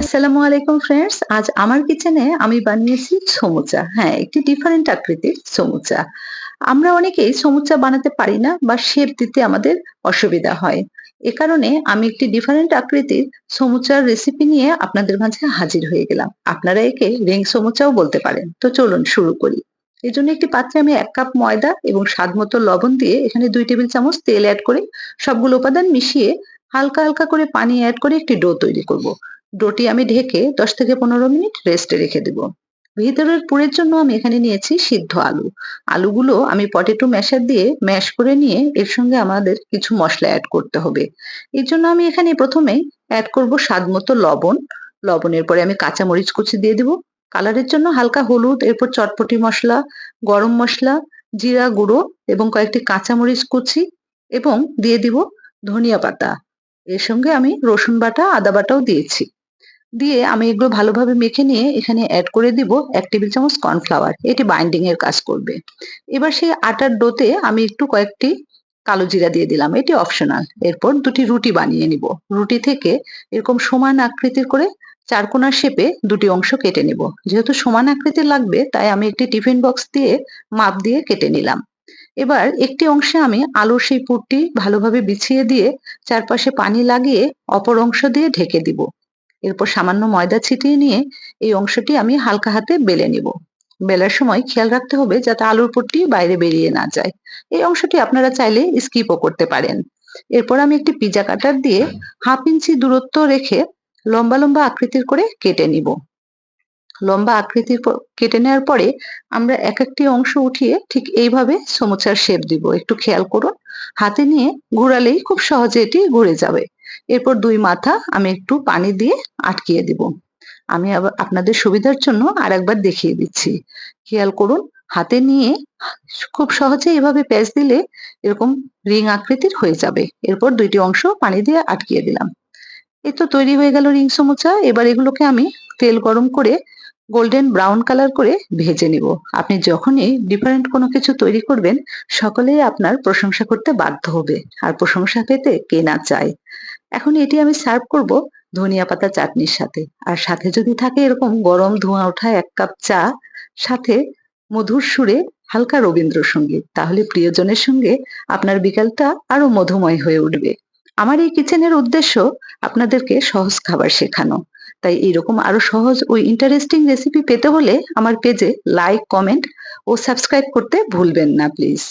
আসসালামু আলাইকুম ফ্রেন্ডস। আজ আমার কিচেনে আমি বানিয়েছি সমুচা। হ্যাঁ, একটি ডিফারেন্ট আকৃতির সমুচা। আমরা অনেকেই সমুচা বানাতে পারি না বা শেপ দিতে আমাদের অসুবিধা হয়। এ কারণে আমি একটি ডিফারেন্ট আকৃতির সমুচার রেসিপি নিয়ে আপনাদের মাঝে হাজির হয়ে গেলাম। আপনারা একে রিং সমুচাও বলতে পারেন। তো চলুন শুরু করি। এজন্য একটি পাত্রে আমি ১ কাপ ময়দা এবং স্বাদমতো লবণ দিয়ে এখানে ২ টেবিল চামচ তেল এড করে সবগুলো উপাদান মিশিয়ে হালকা, হালকা করে পানি এড করে একটি ডো তৈরি করব। ডোটি আমি ঢেকে ১০ থেকে ১৫ মিনিট রেস্টে রেখে দেব। ভিতরের পুরের জন্য আমি এখানে নিয়েছি সিদ্ধ আলু। আলুগুলো আমি পটেটো ম্যাশার দিয়ে ম্যাশ করে নিয়ে এর সঙ্গে আমাদের কিছু মসলা এড করতে হবে। এর জন্য আমি এখানে প্রথমেই এড করব স্বাদমতো লবণ। লবণের পরে আমি কাঁচামরিচ কুচি দিয়ে দিব। কালারের জন্য হালকা হলুদ, এরপর চটপটি মসলা, গরম মসলা, জিরা গুঁড়ো এবং কয়েকটি কাঁচামরিচ কুচি এবং দিয়ে দিব ধনিয়া পাতা। এর সঙ্গে আমি রসুন বাটা, আদা বাটাও দিয়েছি। দিয়ে আমি এগুলো ভালোভাবে মেখে নিয়ে এখানে এড করে দিব ১ টেবিল চামচ কর্নফ্লাওয়ার। এটি বাইন্ডিং এর কাজ করবে। এবার সেই আটার ডোতে আমি একটু কয়েকটি কালো জিরা দিয়ে দিলাম। এটি অপশনাল। এরপর ২ টি রুটি বানিয়ে নিব। রুটি থেকে এরকম সমান আকৃতির করে চারকোনা শেপে ২ টি অংশ কেটে নিব। যেহেতু সমান আকৃতির লাগবে তাই আমি একটি টিফিন বক্স দিয়ে মাপ দিয়ে কেটে নিলাম। এবার একটি অংশে আমি আলুর সেই পুরটি ভালোভাবে বিছিয়ে দিয়ে চারপাশে পানি লাগিয়ে অপর অংশ দিয়ে ঢেকে দিব। এরপর সামান্য ময়দা ছিটিয়ে নিয়ে এই অংশটি আমি হালকা হাতে বেলে নিব। বেলার সময় খেয়াল রাখতে হবে যাতে আলুর পুরটি বাইরে বেরিয়ে না যায়। এই অংশটি আপনারা চাইলে স্কিপও করতে পারেন। এরপর আমি একটি পিজা কাটার দিয়ে 1/2 ইঞ্চি দূরত্ব রেখে লম্বা লম্বা আকৃতির করে কেটে নিব। লম্বা আকৃতির কেটে নেওয়ার পরে আমরা এক একটি অংশ উঠিয়ে ঠিক এইভাবে সমুচার শেপ দিব। একটু খেয়াল করুন। হাতে নিয়ে ঘোরালেই খুব সহজে এটি ঘুরে যাবে। এরপর ২ মাথা আমি একটু পানি দিয়ে আটকিয়ে দিব। আমি আবার আপনাদের সুবিধার জন্য আরেকবার দেখিয়ে দিচ্ছি। খেয়াল করুন, হাতে নিয়ে খুব সহজে এভাবে প্যাঁচ দিলে এরকম রিং আকৃতির হয়ে যাবে। এরপর ২ টি অংশ পানি দিয়ে আটকিয়ে দিলাম। এই তো তৈরি হয়ে গেল রিং সমুচা। এবার এগুলোকে আমি তেল গরম করে গোল্ডেন ব্রাউন কালার করে ভেজে নিব। আপনি যখনই ডিফারেন্ট কোনো কিছু তৈরি করবেন, সকলেই আপনার প্রশংসা করতে বাধ্য হবে। আর প্রশংসা পেতে কে না চায়? এখন এটি আমি সার্ভ করব ধনিয়া পাতা চাটনির সাথে। আর সাথে যদি থাকে এরকম গরম ধোঁয়া ওঠা ১ কাপ চা, সাথে মধুর সুরে হালকা রবীন্দ্রসঙ্গীত, তাহলে প্রিয়জনের সঙ্গে আপনার বিকালটা আরো মধুময় হয়ে উঠবে। আমার এই কিচেনের উদ্দেশ্য আপনাদেরকে সহজ খাবার শেখানো। তাই এরকম আরো সহজ ও ইন্টারেস্টিং রেসিপি পেতে হলে আমার পেজে লাইক, কমেন্ট ও সাবস্ক্রাইব করতে ভুলবেন না প্লিজ।